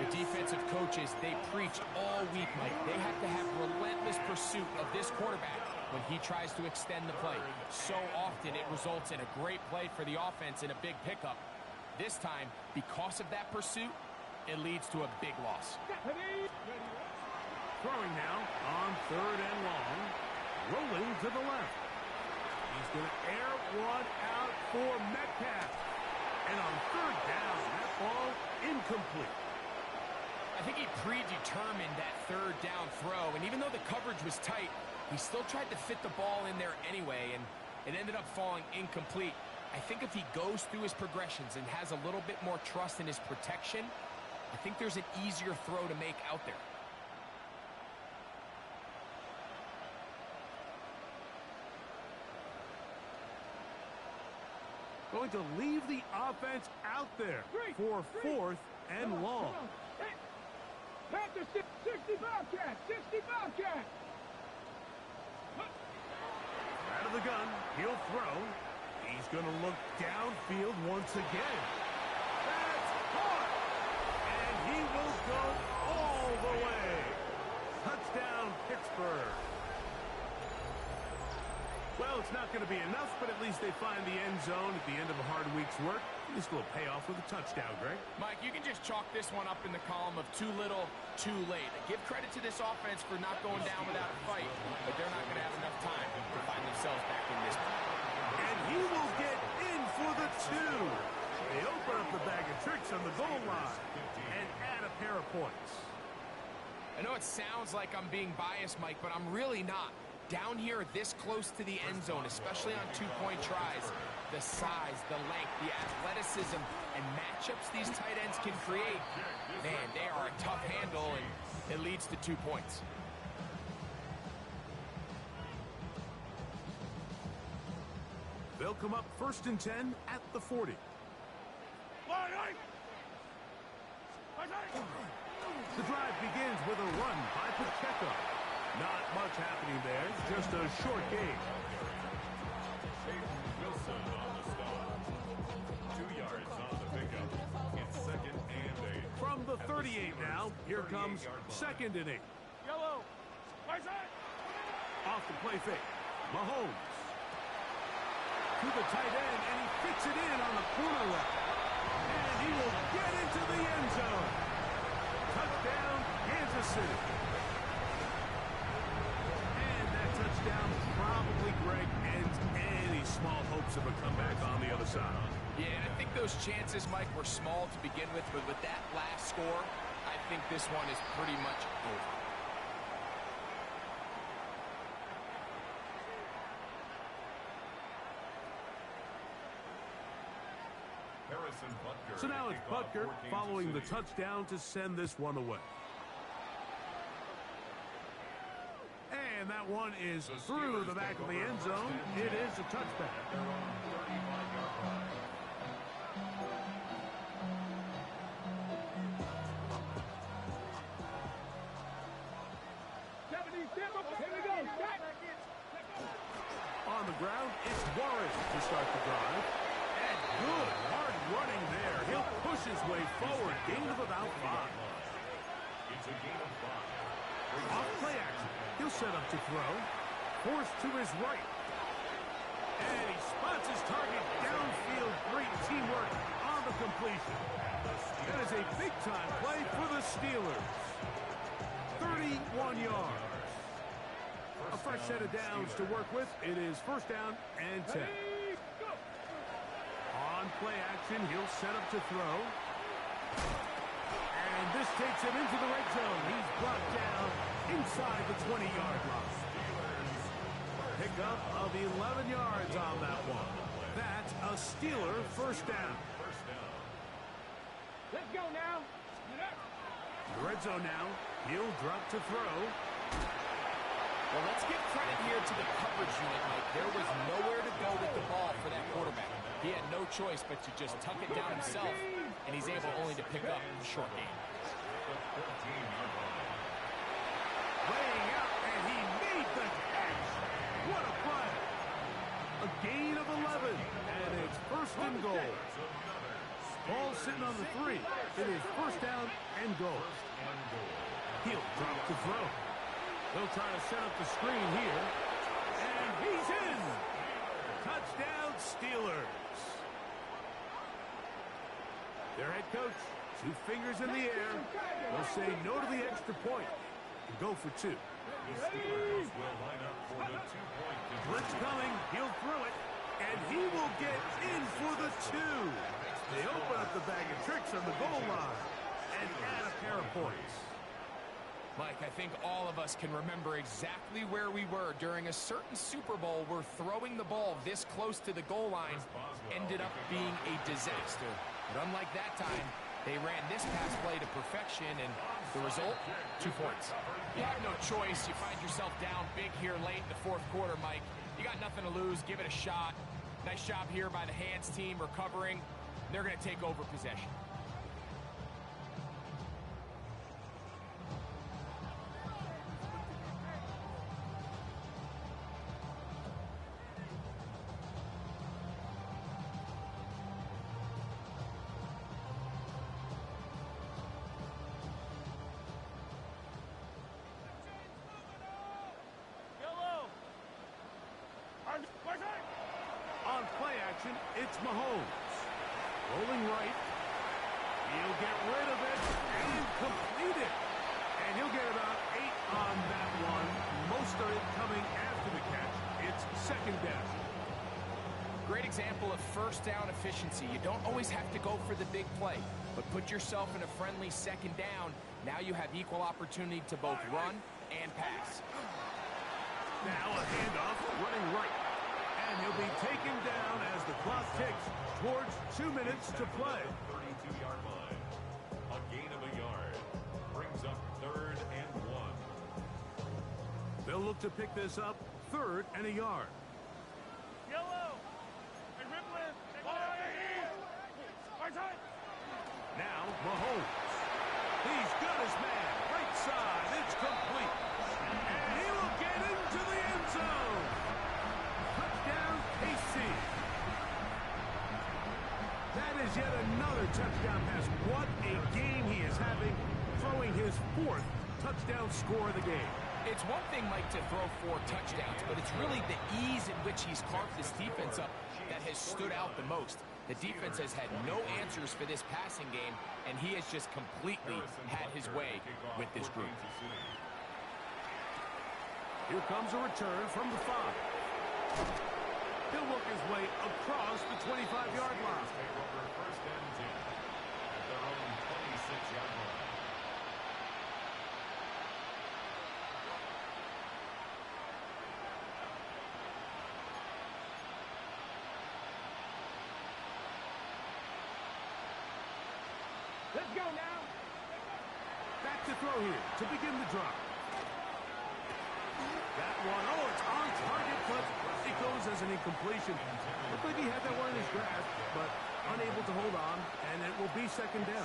The defensive coaches, they preach all week, Mike. They have to have relentless pursuit of this quarterback when he tries to extend the play. So often it results in a great play for the offense and a big pickup. This time, because of that pursuit, it leads to a big loss. Throwing now on 3rd and long. Rolling to the left. He's going to air one out for Metcalf. And on 3rd down, that ball incomplete. I think he predetermined that 3rd down throw, and even though the coverage was tight, he still tried to fit the ball in there anyway, and it ended up falling incomplete. I think if he goes through his progressions and has a little bit more trust in his protection, I think there's an easier throw to make out there. Going to leave the offense out there for 4th and long. Panther 60 Bobcat! 60 Bobcat! Out of the gun, he'll throw. He's going to look downfield once again. That's caught! And he will go all the way. Touchdown, Pittsburgh. Well, it's not going to be enough, but at least they find the end zone at the end of a hard week's work. This will pay off with a touchdown, Greg. Mike, you can just chalk this one up in the column of too little, too late. Give credit to this offense for not going down without a fight, but they're not going to have enough time to find themselves back in this one. And he will get in for the 2. They open up the bag of tricks on the goal line and add a pair of points. I know it sounds like I'm being biased, Mike, but I'm really not. Down here, this close to the end zone, especially on 2-point tries, the size, the length, the athleticism, and matchups these tight ends can create, man, they are a tough handle, and it leads to 2 points. They'll come up 1st and 10 at the 40. The drive begins with a run by Pacheco. Not much happening there, just a short game. Wilson on the stop. 2 yards on the pickup. It's 2nd and 8. From the 38 now, here comes 2nd and 8. Yellow! Right side! Off the play fake. Mahomes. To the tight end, and he fits it in on the corner left. And he will get into the end zone. Touchdown, Kansas City. Touchdown probably, Greg, ends any small hopes of a comeback on the other side. Yeah, I think those chances, Mike, were small to begin with, but with that last score, I think this one is pretty much over. Harrison Butker. So now it's Butker following the touchdown to send this one away. And that one is through the back of the end zone. It is a touchback. 70, here we go. On the ground, it's Warren to start the drive. And good, hard running there. He'll push his way forward. Gain of about 5. It's a gain of 5. Off play action. He'll set up to throw. Forced to his right. And he spots his target downfield. Great teamwork on the completion. That is a big-time play for the Steelers. 31 yards. A fresh set of downs to work with. It is 1st down and 10. On play action, he'll set up to throw. And this takes him into the red zone. He's brought down inside the 20-yard line. Pickup of 11 yards on that one. That's a Steeler 1st down. Let's go now. The red zone now. He'll drop to throw. Well, let's give credit here to the coverage unit, Mike. There was nowhere to go with the ball for that quarterback. He had no choice but to just tuck it down himself, and he's able only to pick up a short gain. Laying out, and he made the catch. What a play. A gain of 11, and it's 1st and goal. Ball sitting on the 3. It is first down and goal. He'll drop to throw. They'll try to set up the screen here. And he's in! Touchdown, Steelers. Their head coach, 2 fingers in the air. They'll say no to the extra point and go for 2. The Steelers will line up for the 2-point conversion. Blitz coming. He'll throw it. And he will get in for the 2. They open up the bag of tricks on the goal line and add a pair of points. Mike, I think all of us can remember exactly where we were during a certain Super Bowl where throwing the ball this close to the goal line ended up being a disaster. But unlike that time, they ran this pass play to perfection, and the result, 2 points. You have no choice. You find yourself down big here late in the 4th quarter, Mike. You got nothing to lose. Give it a shot. Nice job here by the hands team recovering. They're going to take over possession. On play action, it's Mahomes. Rolling right. He'll get rid of it and complete it. And he'll get about 8 on that one. Most of it coming after the catch. It's second down. Great example of first down efficiency. You don't always have to go for the big play, but put yourself in a friendly second down. Now you have equal opportunity to both run and pass. Now a handoff, running right. And he'll be taken down as the clock ticks towards 2 minutes to play. 32-yard line. A gain of a yard. Brings up 3rd and 1. They'll look to pick this up 3rd and a yard. Yellow. And Ripley. Now Mahomes. He's got his man. Right side. It's complete. And he will get into the end zone. Touchdown, KC. That is yet another touchdown pass. What a game he is having, throwing his 4th touchdown score of the game. It's one thing, Mike, to throw 4 touchdowns, but it's really the ease in which he's carved this defense up that has stood out the most. The defense has had no answers for this passing game, and he has just completely had his way with this group. Here comes a return from the 5. He'll work his way across the 25-yard line. First and 10 at their own 26-yard line. Let's go now. Back to throw here to begin the drive. That one, it's on target, but it goes as an incompletion. Looked like he had that one in his grasp, but unable to hold on, and it will be second down.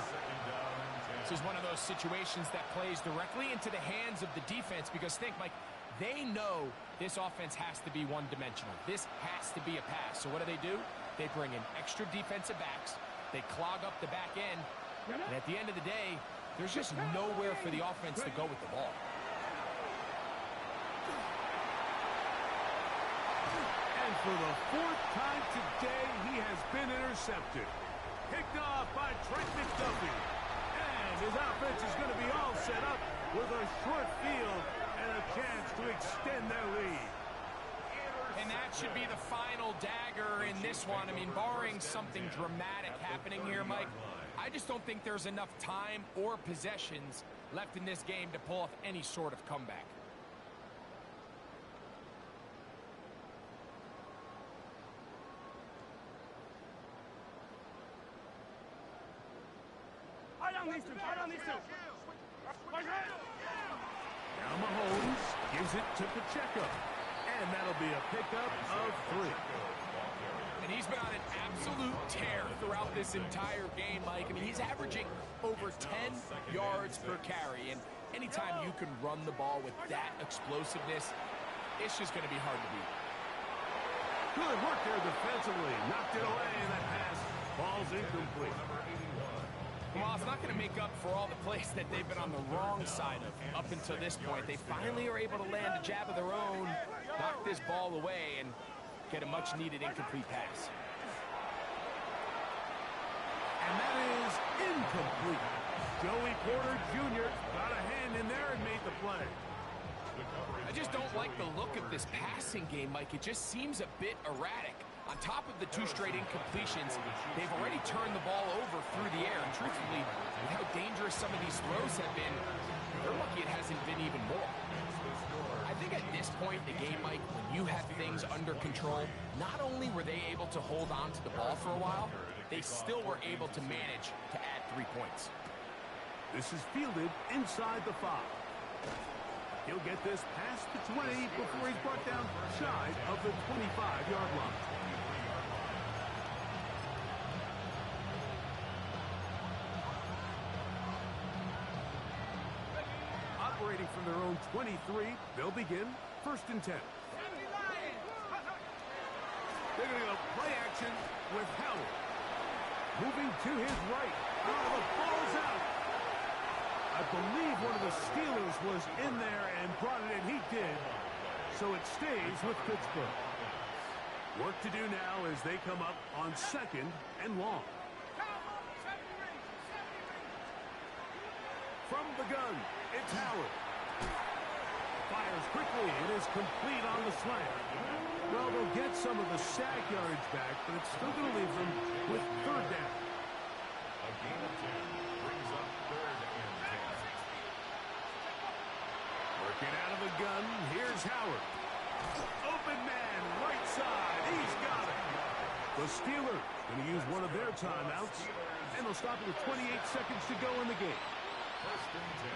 This is one of those situations that plays directly into the hands of the defense because think, Mike, they know this offense has to be one-dimensional. This has to be a pass. So what do? They bring in extra defensive backs. They clog up the back end. And at the end of the day, there's just nowhere for the offense to go with the ball. And for the 4th time today, he has been intercepted. Picked off by Trent McDuffie. And his offense is going to be all set up with a short field and a chance to extend their lead. And that should be the final dagger in this one. I mean, barring something dramatic happening here, Mike, I just don't think there's enough time or possessions left in this game to pull off any sort of comeback. Now Mahomes gives it to Pacheco. And that'll be a pickup of 3. And he's been on an absolute tear throughout this entire game, Mike. I mean, he's averaging over 10 yards per carry. And anytime you can run the ball with that explosiveness, it's just going to be hard to beat. Good work there defensively. Knocked it away, and that pass falls incomplete. Well, it's not going to make up for all the plays that they've been on the wrong side of up until this point. They finally are able to land a jab of their own, knock this ball away, and get a much-needed incomplete pass. And that is incomplete. Joey Porter Jr. got a hand in there and made the play. I just don't like the look of this passing game, Mike. It just seems a bit erratic. On top of the 2 straight incompletions, they've already turned the ball over through the air. And truthfully, with how dangerous some of these throws have been, they're lucky it hasn't been even more. I think at this point in the game, Mike, when you have things under control, not only were they able to hold on to the ball for a while, they still were able to manage to add 3 points. This is fielded inside the 5. He'll get this past the 20 before he's brought down shy of the 25-yard line. Operating from their own 23, they'll begin 1st and 10. They're going to go play action with Howard. Moving to his right. Oh, the ball's out. I believe one of the Steelers was in there and brought it in. He did. So it stays with Pittsburgh. Work to do now as they come up on 2nd and long. From the gun, it's Howard. Fires quickly and is complete on the slant. Well, they'll get some of the sack yards back, but it's still going to leave them with 3rd down. A gain of 10 brings up 3rd and 10. Working out of the gun, here's Howard. Open man, right side, he's got it. The Steelers going to use one of their timeouts, and they'll stop it with 28 seconds to go in the game.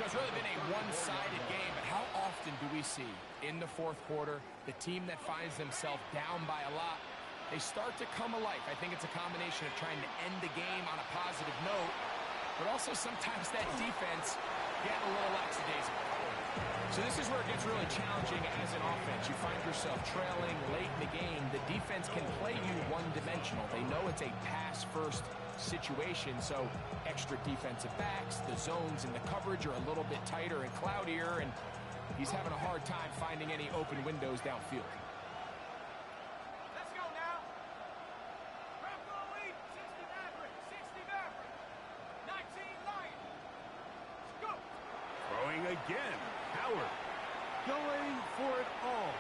It's really been a one-sided game, but how often do we see in the 4th quarter the team that finds themselves down by a lot, they start to come alive. I think it's a combination of trying to end the game on a positive note, but also sometimes that defense getting a little lackadaisical. So this is where it gets really challenging as an offense. You find yourself trailing late in the game. The defense can play you one-dimensional. They know it's a pass-first situation, so extra defensive backs, the zones and the coverage are a little bit tighter and cloudier, and he's having a hard time finding any open windows downfield. Let's go now. Bravo Elite, 60 Maverick, 60 Maverick, 19 Lion. Let's go. Throwing again, Howard going for it all.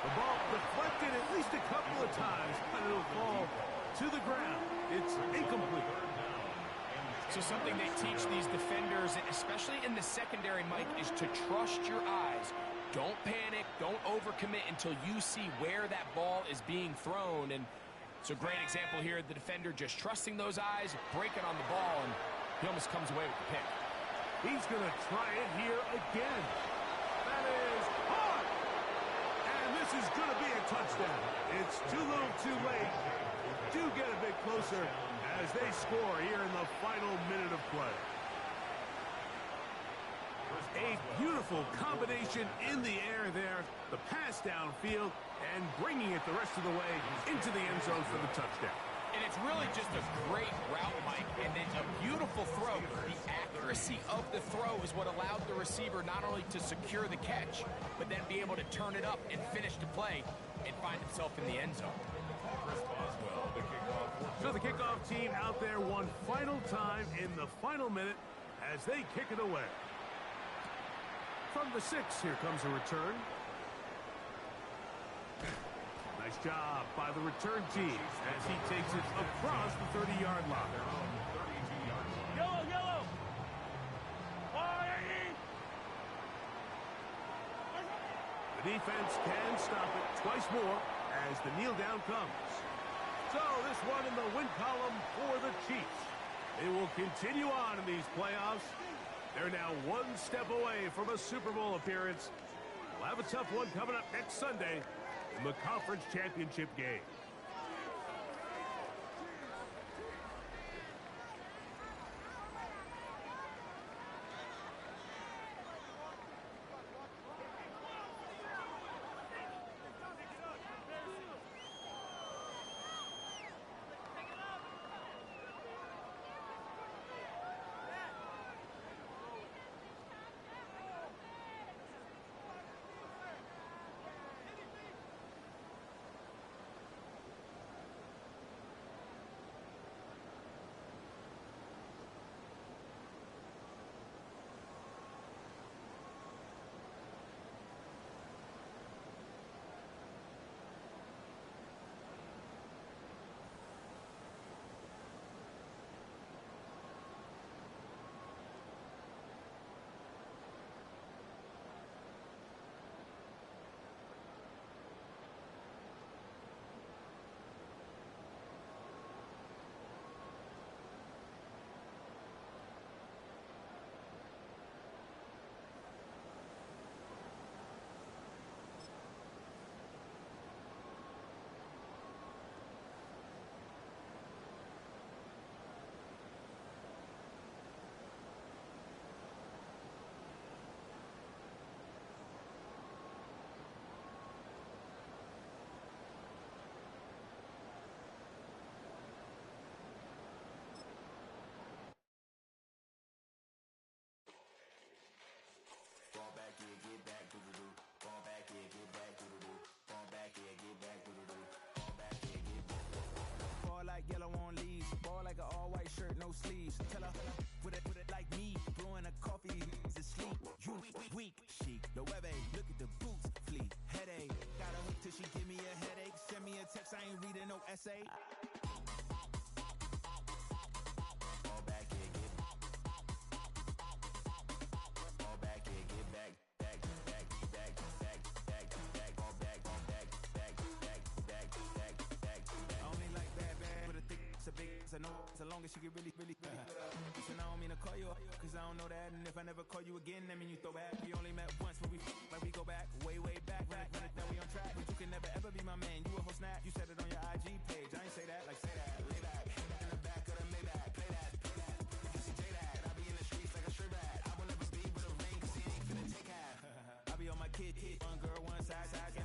The ball deflected at least a couple of times, but it'll fall to the ground. It's incomplete. So something they teach these defenders, especially in the secondary, Mike, is to trust your eyes. Don't panic, don't overcommit until you see where that ball is being thrown. And it's a great example here, the defender just trusting those eyes, breaking on the ball, and he almost comes away with the pick. He's going to try it here again. That is hard. And this is going to be a touchdown. It's too little too late. Do get a bit closer as they score here in the final minute of play. A beautiful combination in the air there. The pass downfield and bringing it the rest of the way into the end zone for the touchdown. And it's really just a great route, Mike, and then a beautiful throw. The accuracy of the throw is what allowed the receiver not only to secure the catch, but then be able to turn it up and finish the play and find himself in the end zone. Chris Boswell, the kickoff. So the kickoff team out there one final time in the final minute as they kick it away. From the 6, here comes a return. Nice job by the return team as he takes it across the 30-yard line. Yellow, yellow. Fire. The defense can stop it twice more as the kneel down comes. So this one in the win column for the Chiefs. They will continue on in these playoffs. They're now one step away from a Super Bowl appearance. We'll have a tough one coming up next Sunday in the conference championship game. no sleeves. Tell her, put it like me. Blowing a coffee, he's asleep. You weak, chic. The webby, look at the boots, fleet. Headache, got a hook till she give me a headache. Send me a text, I ain't reading no essay. All back here, get all back here, get back. A big, I know as long as she get really good. Listen, I don't mean to call you up, cause I don't know that. And if I never call you again, that mean you throw back. We only met once, but we like we go back, way back. Run it down, we on track, but you can